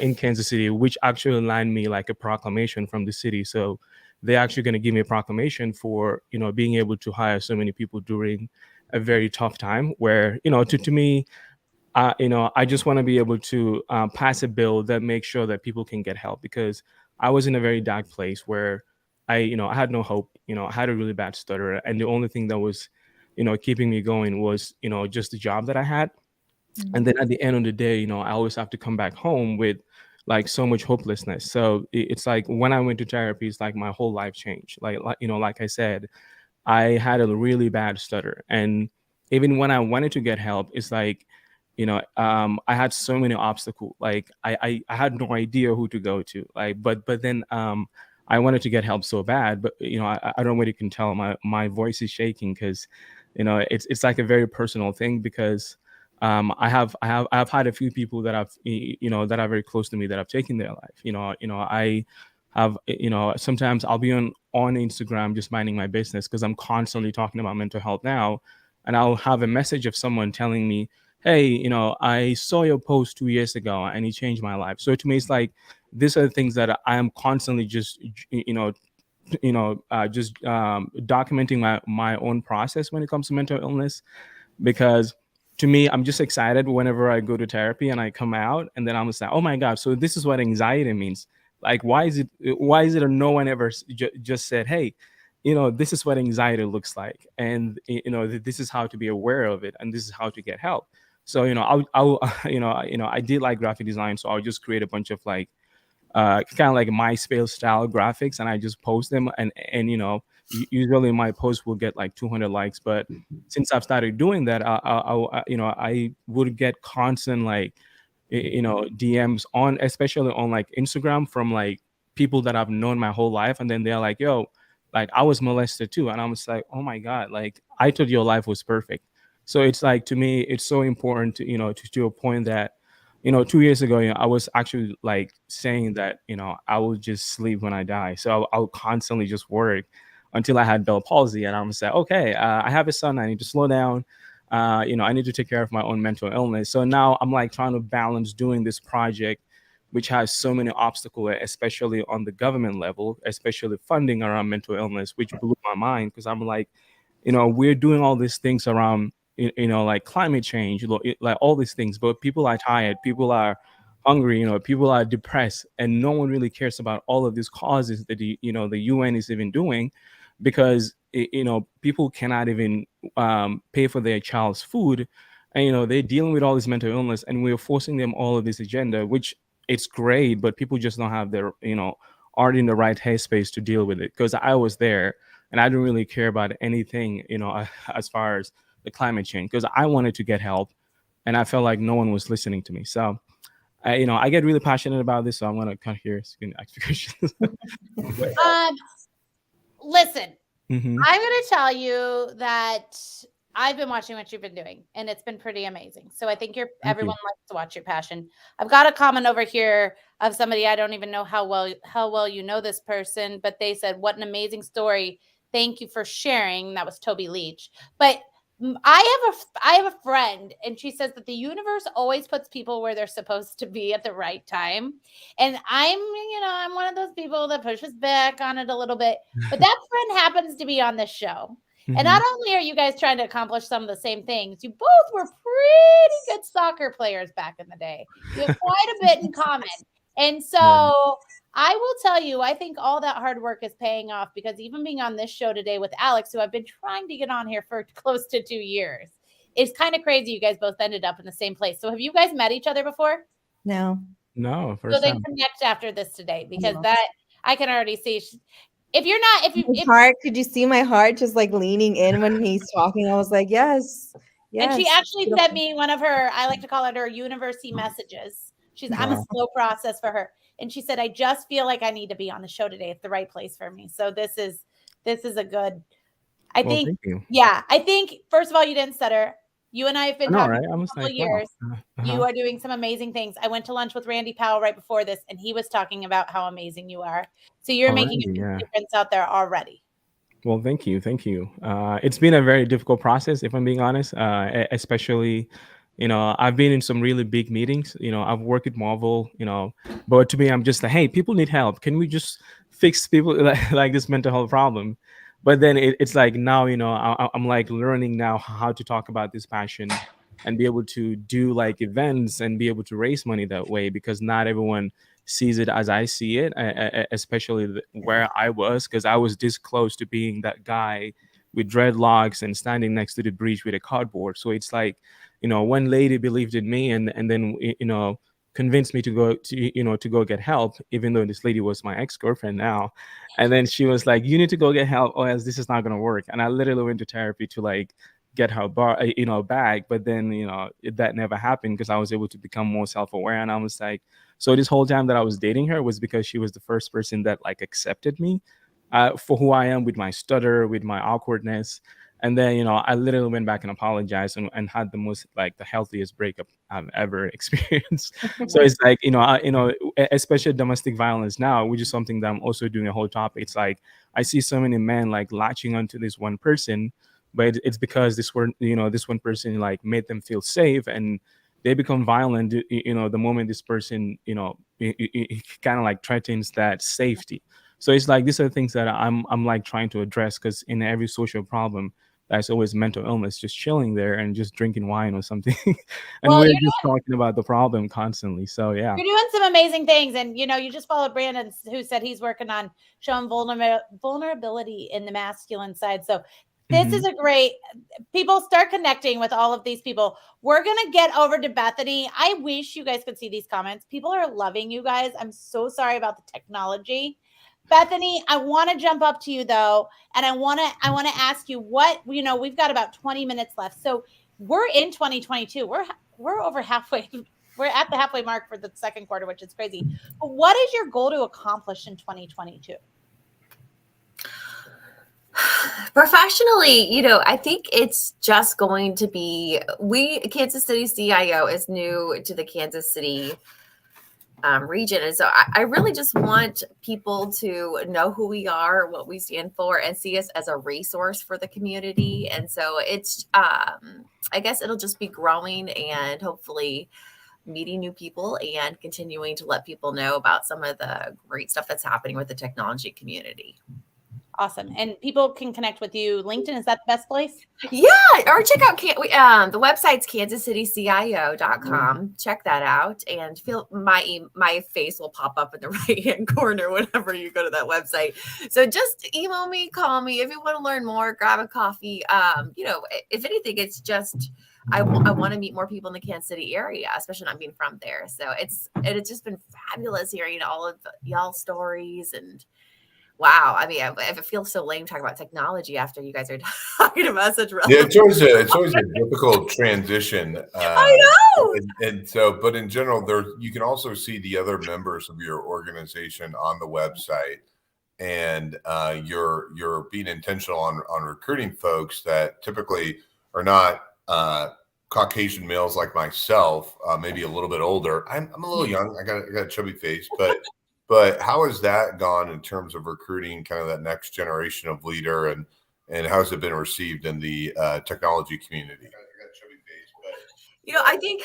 in Kansas City, which actually landed me like a proclamation from the city. So they're actually going to give me a proclamation for being able to hire so many people during a very tough time. Where to me, I just want to be able to pass a bill that makes sure that people can get help, because I was in a very dark place where I had no hope. I had a really bad stutter, and the only thing that was, keeping me going was, just the job that I had. And then at the end of the day, I always have to come back home with like so much hopelessness. So it's like when I went to therapy, it's like my whole life changed. Like I said, I had a really bad stutter, and even when I wanted to get help, it's like, I had so many obstacles. Like I had no idea who to go to. Like, but then I wanted to get help so bad, but I don't know whether you can tell my voice is shaking, because it's like a very personal thing, because I've had a few people that that are very close to me that have taken their life. I have, sometimes I'll be on Instagram just minding my business, because I'm constantly talking about mental health now, and I'll have a message of someone telling me, hey, I saw your post 2 years ago and it changed my life. So to me, it's like, these are the things that I am constantly just documenting my own process when it comes to mental illness, because to me, I'm just excited whenever I go to therapy and I come out, and then I'm just like, oh my God, so this is what anxiety means. Like, why is it that no one ever just said, hey, this is what anxiety looks like, and this is how to be aware of it, and this is how to get help. So I'll I did like graphic design, so I'll just create a bunch of like kind of like MySpace style graphics, and I just post them, and usually my post will get like 200 likes. But since I've started doing that, I would get constant like DMs on, especially on like Instagram, from like people that I've known my whole life, and then they're like, yo, like I was molested too, and I'm just like, oh my God, like I thought your life was perfect. So it's like, to me, it's so important to to a point that 2 years ago, I was actually like saying that, I will just sleep when I die. So I'll constantly just work until I had Bell palsy. And I'm just like, okay, I have a son. I need to slow down. I need to take care of my own mental illness. So now I'm like trying to balance doing this project, which has so many obstacles, especially on the government level, especially funding around mental illness, which blew my mind, because I'm like, we're doing all these things around like climate change, like all these things, but people are tired, people are hungry, people are depressed, and no one really cares about all of these causes that the UN is even doing, because people cannot even pay for their child's food, and they're dealing with all this mental illness, and we're forcing them all of this agenda, which it's great, but people just don't have their aren't in the right headspace to deal with it. Because I was there and I didn't really care about anything as far as the climate change, because I wanted to get help, and I felt like no one was listening to me. So I get really passionate about this, so I'm gonna cut here. So you can ask questions. Listen, Mhm. I'm going to tell you that I've been watching what you've been doing, and it's been pretty amazing. So I think everyone likes to watch your passion. I've got a comment over here of somebody, I don't even know how well you know this person, but they said, what an amazing story. Thank you for sharing. That was Toby Leach. But I have a friend, and she says that the universe always puts people where they're supposed to be at the right time. And I'm one of those people that pushes back on it a little bit. But that friend happens to be on this show. Mhm. And not only are you guys trying to accomplish some of the same things, you both were pretty good soccer players back in the day. You have quite a bit in common. And so I will tell you, I think all that hard work is paying off, because even being on this show today with Alex, who I've been trying to get on here for close to 2 years, it's kind of crazy you guys both ended up in the same place. So have you guys met each other before? No. No, So first then time. connect after this today, because Yeah. that I can already see. If you're not, My heart, could you see my heart just like leaning in when he's talking? I was like, yes. And she Yes. actually sent me one of her, I like to call it her university messages. I'm a Wow. slow process for her. And she said, I just feel like I need to be on the show today. It's the right place for me. So this is a good, I Well, think, thank you. yeah, I think, first of all, you didn't stutter. You and I have been I know, talking right? for I a was couple like, of wow. years. You are doing some amazing things. I went to lunch with Randy Powell right before this, and he was talking about how amazing you are. So you're making a Already, huge yeah. difference out there already. Well, thank you, thank you. It's been a very difficult process, if I'm being honest. Especially, I've been in some really big meetings. I've worked at Marvel. But to me, I'm just like, hey, people need help. Can we just fix people like this mental health problem? But then it's like now, I'm like learning now how to talk about this passion and be able to do like events and be able to raise money that way, because not everyone sees it as I see it, especially where I was, because I was this close to being that guy with dreadlocks and standing next to the bridge with a cardboard. So it's like, one lady believed in me and then, convinced me to go to go get help, even though this lady was my ex-girlfriend now. And then she was like, you need to go get help, or else this is not going to work. And I literally went to therapy to like get her back. But then, that never happened, because I was able to become more self-aware. And I was like, so this whole time that I was dating her was because she was the first person that like accepted me for who I am, with my stutter, with my awkwardness. And then, I literally went back and apologized and had the most, like, the healthiest breakup I've ever experienced. So it's like, especially domestic violence now, which is something that I'm also doing a whole topic. It's like, I see so many men like latching onto this one person, but it's because this one person like made them feel safe, and they become violent, the moment this person, kind of like threatens that safety. So it's like, these are things that I'm like trying to address, because in every social problem, there's always mental illness just chilling there and just drinking wine or something. And Well, we're you're just talking about the problem constantly. So yeah. You're doing some amazing things. And, you just followed Brandon, who said he's working on showing vulnerability in the masculine side. So this Mhm. is a great, people start connecting with all of these people. We're going to get over to Bethany. I wish you guys could see these comments. People are loving you guys. I'm so sorry about the technology. Bethany, I want to jump up to you though. And I want to ask you what, we've got about 20 minutes left. So we're in 2022. We're over halfway. We're at the halfway mark for the second quarter, which is crazy. But what is your goal to accomplish in 2022? Professionally, I think it's just going to be, Kansas City CIO is new to the Kansas City region. And so I really just want people to know who we are, what we stand for, and see us as a resource for the community. And so it's, I guess it'll just be growing and hopefully meeting new people and continuing to let people know about some of the great stuff that's happening with the technology community. Awesome. And people can connect with you. LinkedIn, is that the best place? Yeah. Or check out the website's KansasCityCIO.com. Check that out, and feel my face will pop up in the right-hand corner whenever you go to that website. So just email me, call me if you want to learn more, grab a coffee. If anything, it's just I want to meet more people in the Kansas City area, especially not being from there. So it's just been fabulous hearing all of y'all's stories. And wow, I mean, I feel so lame talking about technology after you guys are talking about such relevant. Yeah, it's always a difficult transition. I know. And so, but in general, you can also see the other members of your organization on the website, and you're being intentional on recruiting folks that typically are not Caucasian males like myself, maybe a little bit older. I'm a little young. I got a chubby face, but how has that gone in terms of recruiting kind of that next generation of leader, and how has it been received in the technology community? I think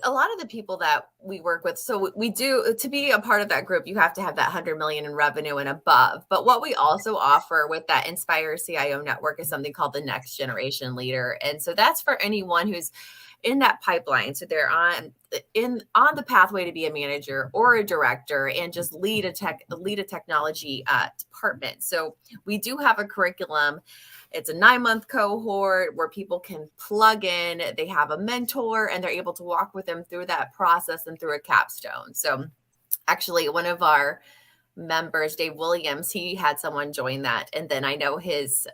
a lot of the people that we work with, so we do, to be a part of that group, you have to have that 100 million in revenue and above. But what we also offer with that InspireCIO network is something called the Next Generation Leader. And so that's for anyone who's in that pipeline. So they're on the pathway to be a manager or a director and just lead a technology department. So we do have a curriculum. It's a 9-month cohort where people can plug in. They have a mentor and they're able to walk with them through that process and through a capstone. So actually one of our members, Dave Williams, he had someone join that. And then I know his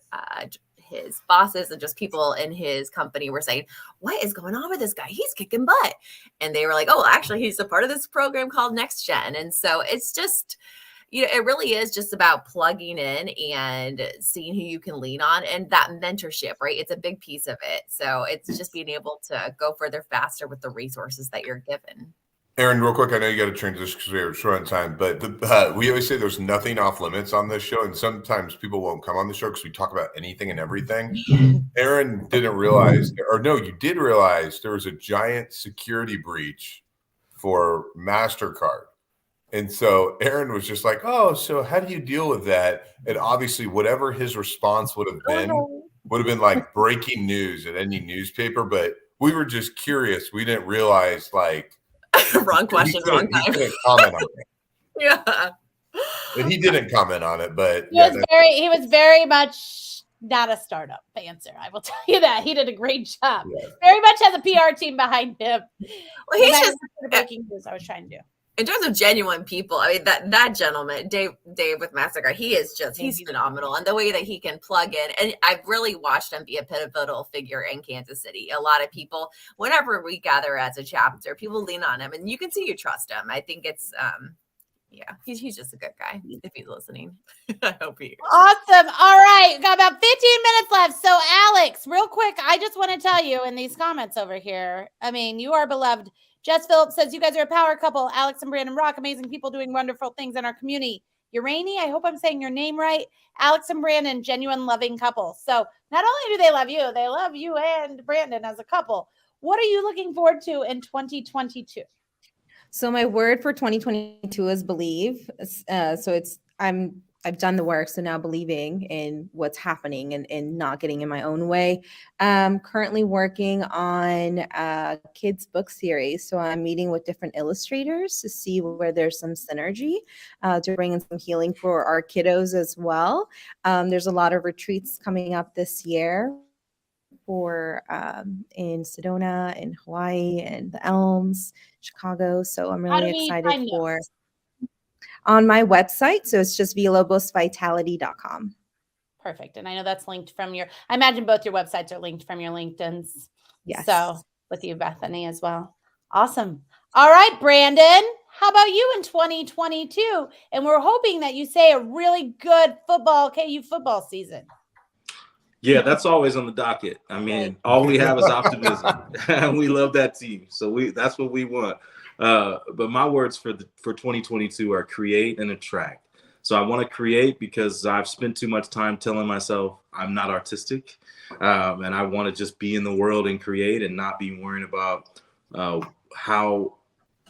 bosses and just people in his company were saying, what is going on with this guy? He's kicking butt. And they were like, oh, actually, he's a part of this program called Next Gen. And so it's just, it really is just about plugging in and seeing who you can lean on, and that mentorship, right? It's a big piece of it. So it's just being able to go further faster with the resources that you're given. Aaron, real quick, I know you got to transition because we're short on time, but we always say there's nothing off limits on this show, and sometimes people won't come on the show because we talk about anything and everything. Aaron didn't realize, or no, you did realize there was a giant security breach for MasterCard. And so Aaron was just like, oh, so how do you deal with that? And obviously, whatever his response would have been like breaking news at any newspaper, but we were just curious. We didn't realize like, wrong question, wrong time. He couldn't comment on it. Yeah. And he didn't comment on it, but he was very much not a startup answer. I will tell you that. He did a great job. Yeah. Very much has a PR team behind him. Well, he's just the breaking news I was trying to do. In terms of genuine people, I mean, that gentleman, Dave with MasterCard, he's phenomenal. And the way that he can plug in, and I've really watched him be a pivotal figure in Kansas City. A lot of people, whenever we gather as a chapter, people lean on him, and you can see you trust him. I think it's, he's just a good guy. If he's listening, I hope he is. Awesome. All right. Got about 15 minutes left. So Alex, real quick, I just want to tell you in these comments over here, I mean, you are beloved. Jess Phillips says, you guys are a power couple. Alex and Brandon rock. Amazing people doing wonderful things in our community. Urani, I hope I'm saying your name right. Alex and Brandon, genuine loving couple. So not only do they love you and Brandon as a couple. What are you looking forward to in 2022? So my word for 2022 is believe. I've done the work, so now believing in what's happening and not getting in my own way. Currently working on a kids book series. So I'm meeting with different illustrators to see where there's some synergy to bring in some healing for our kiddos as well. There's a lot of retreats coming up this year for in Sedona, in Hawaii, and the Elms, Chicago. So I'm really excited for on my website. So it's just Villalobos-vitality.com. Perfect. And I know that's linked from I imagine both your websites are linked from your LinkedIn's. Yes. So with you, Bethany, as well. Awesome. All right, Brandon, how about you in 2022? And we're hoping that you say a really good KU football season. Yeah, that's always on the docket. I mean, all we have is optimism. We love that team. So that's what we want. But my words for 2022 are create and attract. So I want to create because I've spent too much time telling myself I'm not artistic. And I want to just be in the world and create and not be worrying about how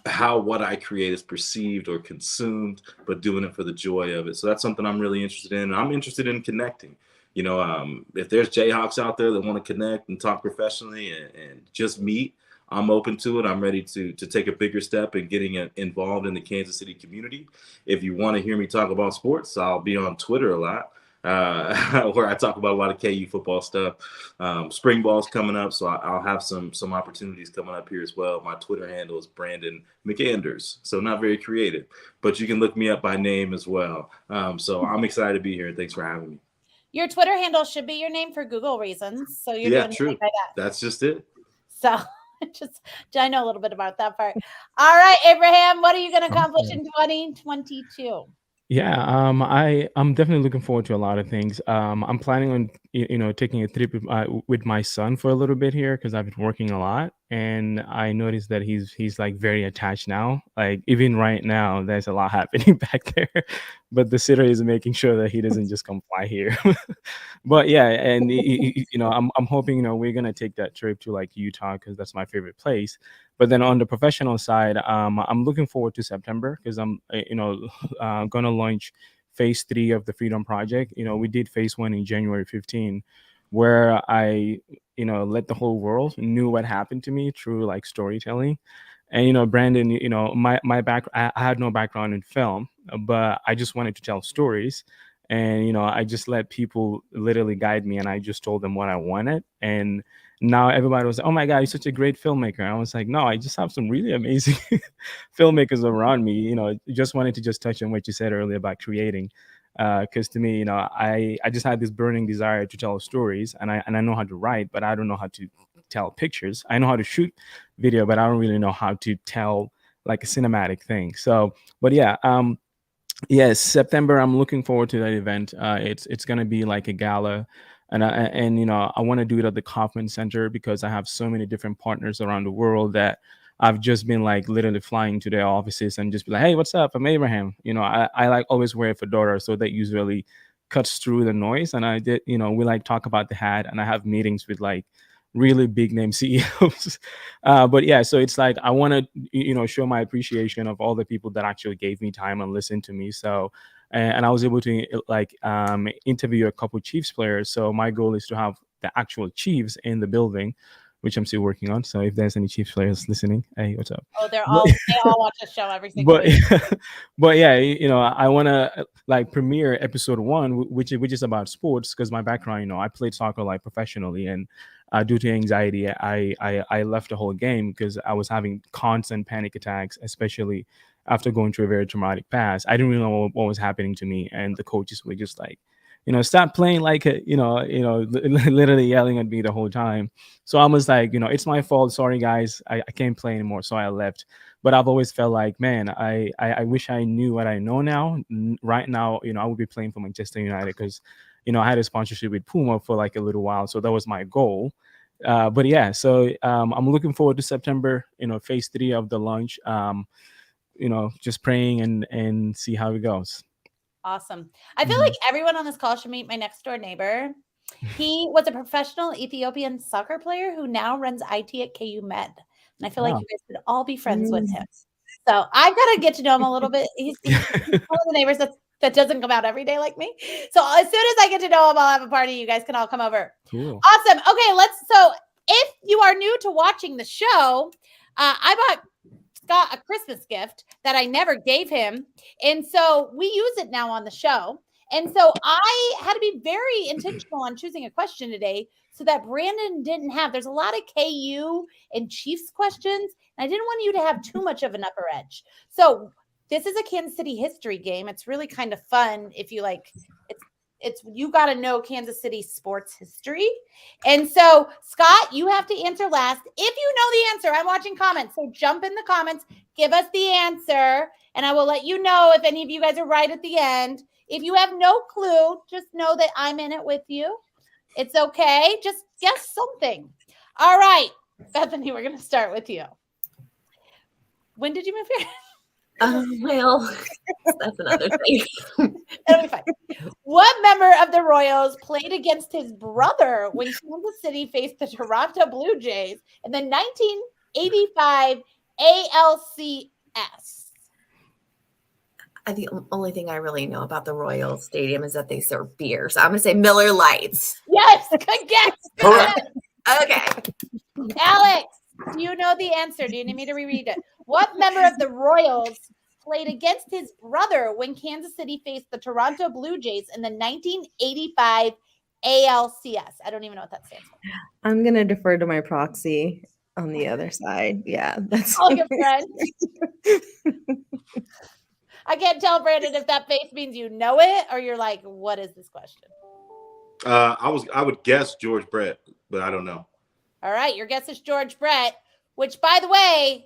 what I create is perceived or consumed, but doing it for the joy of it. So that's something I'm really interested in. And I'm interested in connecting. You know, if there's Jayhawks out there that want to connect and talk professionally and just meet, I'm open to it. I'm ready to take a bigger step in getting involved in the Kansas City community. If you want to hear me talk about sports, I'll be on Twitter a lot, where I talk about a lot of KU football stuff. Spring ball's coming up, so I'll have some opportunities coming up here as well. My Twitter handle is Brandon McAnders, so not very creative, but you can look me up by name as well. So I'm excited to be here, and thanks for having me. Your Twitter handle should be your name for Google reasons. So you're doing true. Right by that. That's just it. So I know a little bit about that part. All right, Abraham, what are you going to accomplish in 2022? Yeah, I'm definitely looking forward to a lot of things. I'm planning on taking a trip with my son for a little bit here because I've been working a lot, and I noticed that he's like very attached now. Like even right now, there's a lot happening back there, but the sitter is making sure that he doesn't just come fly here. But yeah, and I'm hoping we're gonna take that trip to like Utah because that's my favorite place. But then on the professional side, I'm looking forward to September because I'm gonna launch phase 3 of the Freedom Project. We did phase 1 in January 15, where I let the whole world knew what happened to me through like storytelling. And Brandon, my I had no background in film, but I just wanted to tell stories. And I just let people literally guide me, and I just told them what I wanted. And now everybody was like, oh my God, you're such a great filmmaker. I was like, no, I just have some really amazing filmmakers around me. Just wanted to just touch on what you said earlier about creating. Because to me, I just had this burning desire to tell stories, and I know how to write, but I don't know how to tell pictures. I know how to shoot video, but I don't really know how to tell like a cinematic thing. So, but yeah, yes, September, I'm looking forward to that event. It's going to be like a gala. And I want to do it at the Kaufman Center because I have so many different partners around the world that I've just been like literally flying to their offices and just be like, hey, what's up? I'm Abraham. I like always wear a fedora, so that usually cuts through the noise. And I did, we like talk about the hat, and I have meetings with like really big name CEOs. But yeah, so it's like I want to, show my appreciation of all the people that actually gave me time and listened to me. So, and I was able to interview a couple Chiefs players. So my goal is to have the actual Chiefs in the building, which I'm still working on. So if there's any Chiefs players listening, hey, what's up? Oh, they all watch the show every single week. But yeah, I want to like premiere episode 1, which is about sports, because my background, I played soccer like professionally, and due to anxiety, I left the whole game because I was having constant panic attacks, especially after going through a very traumatic past. I didn't really know what was happening to me, and the coaches were just like, stop playing like literally yelling at me the whole time. So I was like, it's my fault. Sorry, guys. I can't play anymore. So I left. But I've always felt like, man, I wish I knew what I know now. Right now, I would be playing for Manchester United because, I had a sponsorship with Puma for like a little while. So that was my goal. But yeah, so I'm looking forward to September, phase 3 of the launch, just praying and see how it goes. Awesome. I feel like everyone on this call should meet my next door neighbor. He was a professional Ethiopian soccer player who now runs IT at KU Med. And I feel like you guys could all be friends with him. So I've got to get to know him a little bit. He's one of the neighbors that doesn't come out every day like me. So as soon as I get to know him, I'll have a party. You guys can all come over. Cool. Awesome. Okay, so if you are new to watching the show, I bought Scott a Christmas gift that I never gave him. And so we use it now on the show. And so I had to be very intentional on choosing a question today so that Brandon didn't have, there's a lot of KU and Chiefs questions. And I didn't want you to have too much of an upper edge. So this is a Kansas City history game. It's really kind of fun if you like, it's you got to know Kansas City sports history. And so, Scott, you have to answer last. If you know the answer, I'm watching comments. So jump in the comments, give us the answer, and I will let you know if any of you guys are right at the end. If you have no clue, just know that I'm in it with you. It's okay. Just guess something. All right, Bethany, we're going to start with you. When did you move here? Well, that's another thing. It'll be fine. What member of the Royals played against his brother when Kansas City faced the Toronto Blue Jays in the 1985 ALCS? The only thing I really know about the Royal Stadium is that they serve beer. So I'm going to say Miller Lights. Yes, good guess. Correct. Okay. Alex, do you know the answer? Do you need me to reread it? What member of the Royals played against his brother when Kansas City faced the Toronto Blue Jays in the 1985 ALCS? I don't even know what that stands for. I'm going to defer to my proxy on the other side. Yeah, that's All your friends. I can't tell, Brandon, if that face means you know it or you're like, what is this question? I would guess George Brett, but I don't know. All right, your guess is George Brett, which, by the way,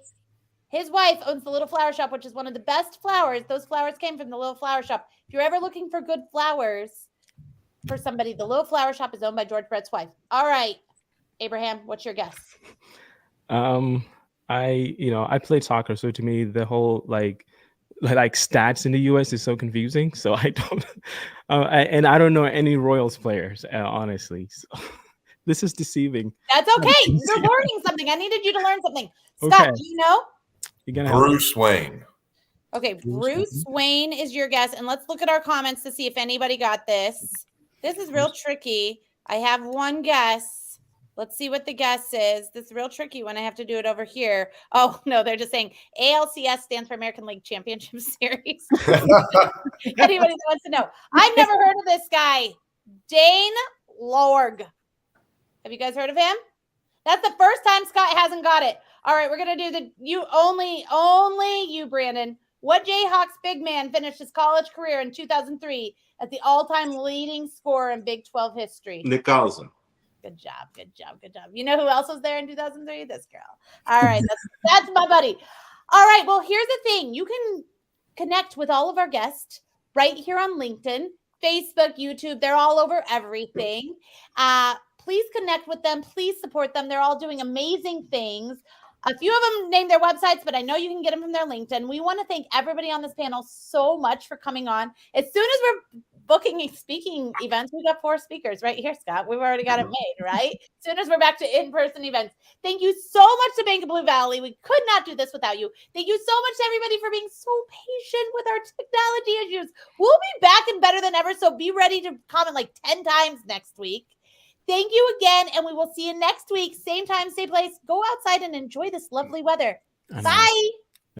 his wife owns the Little Flower Shop, which is one of the best flowers. Those flowers came from the Little Flower Shop. If you're ever looking for good flowers for somebody, the Little Flower Shop is owned by George Brett's wife. All right, Abraham, what's your guess? I played soccer, so to me the whole like stats in the US is so confusing. So I don't, and I don't know any Royals players, honestly. So this is deceiving. That's okay. You're learning something. I needed you to learn something. Scott, Okay. do you know? You're gonna Bruce Wayne. Okay, Bruce Wayne is your guess. And let's look at our comments to see if anybody got this. This is real tricky. I have one guess. Let's see what the guess is. This is real tricky when I have to do it over here. Oh, no, they're just saying ALCS stands for American League Championship Series. Anybody that wants to know. I've never heard of this guy. Dane Lorg. Have you guys heard of him? That's the first time Scott hasn't got it. All right, we're going to do only you, Brandon. What Jayhawks big man finished his college career in 2003 as the all-time leading scorer in Big 12 history? Nick Collison. Good job. You know who else was there in 2003? This girl. All right, that's my buddy. All right, well, here's the thing. You can connect with all of our guests right here on LinkedIn, Facebook, YouTube. They're all over everything. Please connect with them. Please support them. They're all doing amazing things. A few of them named their websites, but I know you can get them from their LinkedIn. We want to thank everybody on this panel so much for coming on. As soon as we're booking speaking events, we got 4 speakers right here, Scott. We've already got it made, right? As soon as we're back to in-person events. Thank you so much to Bank of Blue Valley. We could not do this without you. Thank you so much to everybody for being so patient with our technology issues. We'll be back and better than ever, so be ready to comment like 10 times next week. Thank you again, and we will see you next week. Same time, same place. Go outside and enjoy this lovely weather. Bye.